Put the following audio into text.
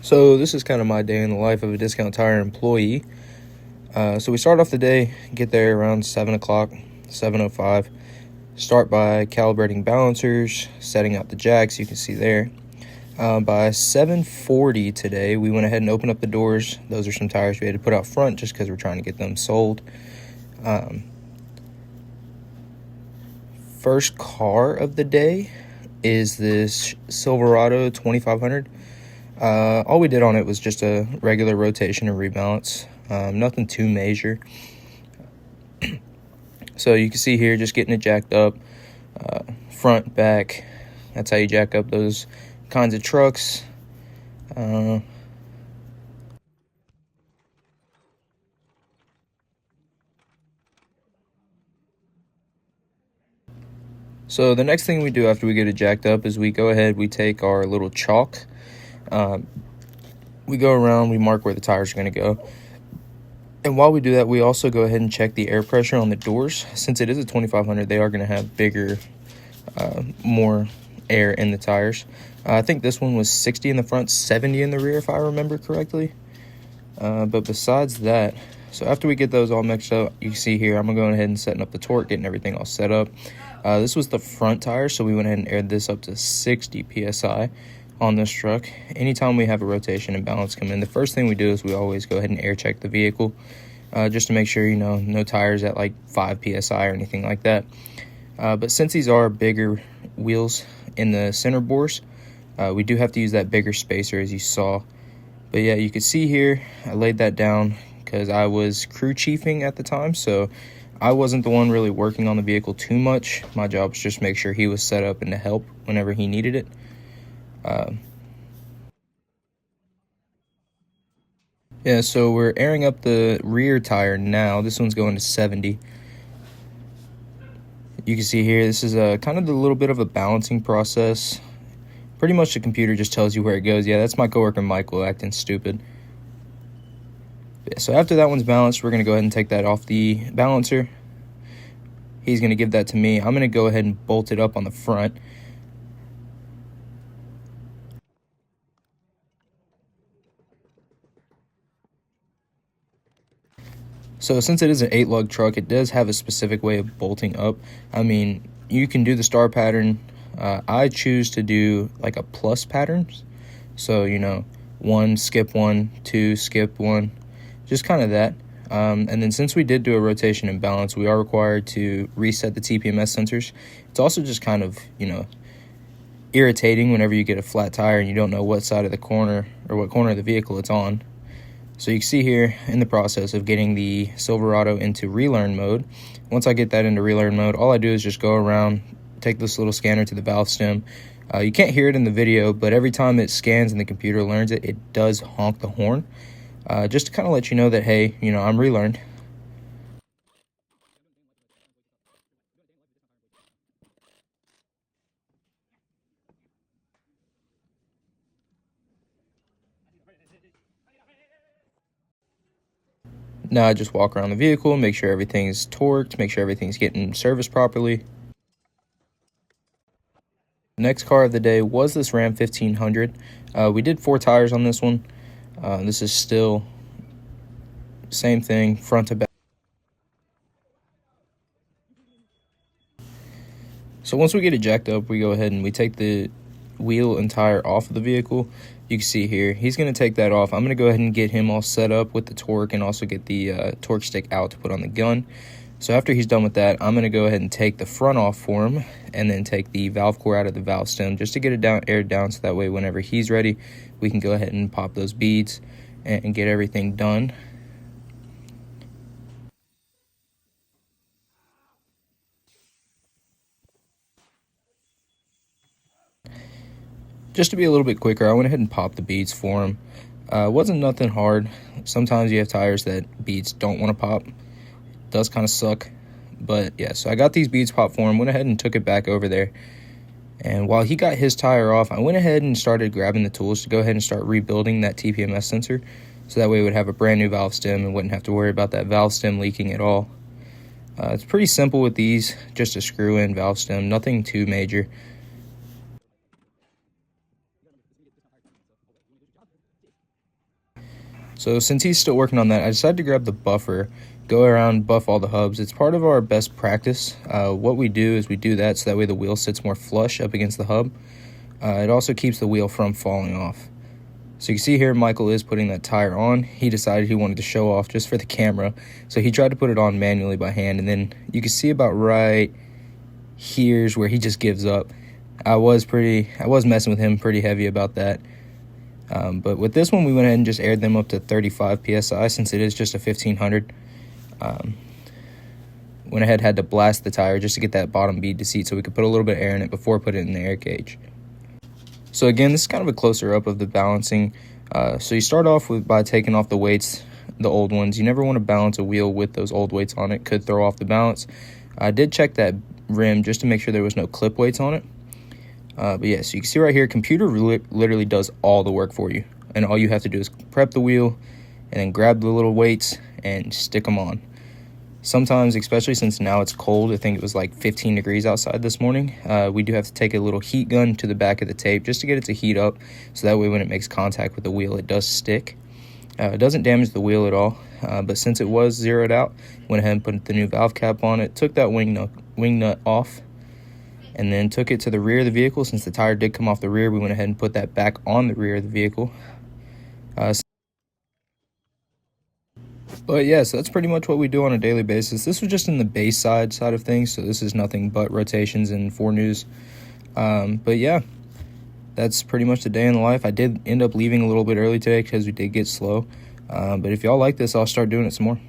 So this is kind of my day in the life of a Discount Tire employee. So we start off the day, get there around 7 o'clock, 7:05. Start by calibrating balancers, setting out the jacks, you can see there. By 7:40 today, we went ahead and opened up the doors. Those are some tires we had to put out front just because we're trying to get them sold. First car of the day is this Silverado 2500. All we did on it was just a regular rotation and rebalance, nothing too major. So you can see here, just getting it jacked up, front, back. That's how you jack up those kinds of trucks. So the next thing we do after we get it jacked up is we go ahead, we take our little chalk. We go around, we mark where the tires are going to go. And while we do that, we also go ahead and check the air pressure on the doors. Since it is a 2500, they are going to have bigger, more air in the tires. I think this one was 60 in the front, 70 in the rear, if I remember correctly. But besides that, so after we get those all mixed up, you can see here, I'm going to go ahead and setting up the torque, getting everything all set up. This was the front tire, so we went ahead and aired this up to 60 PSI on this truck. Anytime we have a rotation and balance come in, the first thing we do is we always go ahead and air check the vehicle, just to make sure, no tires at like 5 PSI or anything like that. But since these are bigger wheels in the center bores, we do have to use that bigger spacer, as you saw. But yeah, you can see here, I laid that down because I was crew chiefing at the time, so I wasn't the one really working on the vehicle too much. My job was just make sure he was set up and to help whenever he needed it. Yeah, so we're airing up the rear tire now. This one's going to 70. You can see here, this is kind of a little bit of a balancing process. Pretty much the computer just tells you where it goes. Yeah, that's my coworker Michael acting stupid. Yeah, so after that one's balanced, we're going to go ahead and take that off the balancer. He's going to give that to me. I'm going to go ahead and bolt it up on the front. So since it is an 8-lug truck, it does have a specific way of bolting up. I mean, you can do the star pattern. I choose to do like a plus patterns. So, 1, skip 1, 2, skip 1, just kind of that. And then since we did do a rotation and balance, we are required to reset the TPMS sensors. It's also just kind of, irritating whenever you get a flat tire and you don't know what side of the corner or what corner of the vehicle it's on. So you can see here in the process of getting the Silverado into relearn mode. Once I get that into relearn mode, all I do is just go around, take this little scanner to the valve stem. You can't hear it in the video, but every time it scans and the computer learns it, it does honk the horn. Just to kind of let you know that, hey, I'm relearned. Now I just walk around the vehicle, make sure everything's torqued, make sure everything's getting serviced properly. Next car of the day was this Ram 1500. We did 4 tires on this one. This is still same thing, front to back. So once we get it jacked up, we go ahead and we take the wheel and tire off of the vehicle. You can see here, he's going to take that off. I'm going to go ahead and get him all set up with the torque and also get the torque stick out to put on the gun. So after he's done with that, I'm going to go ahead and take the front off for him and then take the valve core out of the valve stem just to get it down, aired down, so that way whenever he's ready, we can go ahead and pop those beads and get everything done. Just to be a little bit quicker, I went ahead and popped the beads for him. Wasn't nothing hard. Sometimes you have tires that beads don't want to pop. It does kind of suck. But yeah, so I got these beads popped for him, went ahead and took it back over there. And while he got his tire off, I went ahead and started grabbing the tools to go ahead and start rebuilding that TPMS sensor. So that way we would have a brand new valve stem and wouldn't have to worry about that valve stem leaking at all. It's pretty simple with these, just a screw in valve stem, nothing too major. So since he's still working on that, I decided to grab the buffer, go around, buff all the hubs. It's part of our best practice. What we do is we do that so that way the wheel sits more flush up against the hub. It also keeps the wheel from falling off. So you can see here Michael is putting that tire on. He decided he wanted to show off just for the camera, so he tried to put it on manually by hand, and then you can see about right here's where he just gives up. I was messing with him pretty heavy about that. But with this one, we went ahead and just aired them up to 35 psi since it is just a 1500. Went ahead, had to blast the tire just to get that bottom bead to seat so we could put a little bit of air in it before putting it in the air cage. So again, this is kind of a closer up of the balancing. So you start off by taking off the weights, the old ones. You never want to balance a wheel with those old weights on it. Could throw off the balance. I did check that rim just to make sure there was no clip weights on it. But yeah, so you can see right here, computer literally does all the work for you. And all you have to do is prep the wheel and then grab the little weights and stick them on. Sometimes, especially since now it's cold, I think it was like 15 degrees outside this morning, we do have to take a little heat gun to the back of the tape just to get it to heat up, so that way when it makes contact with the wheel, it does stick. It doesn't damage the wheel at all, but since it was zeroed out, went ahead and put the new valve cap on it, took that wing nut off, and then took it to the rear of the vehicle. Since the tire did come off the rear, we went ahead and put that back on the rear of the vehicle. But yeah, so that's pretty much what we do on a daily basis. This was just in the base side of things, so this is nothing but rotations and 4 news. But yeah, that's pretty much the day in the life. I did end up leaving a little bit early today because we did get slow. But if y'all like this, I'll start doing it some more.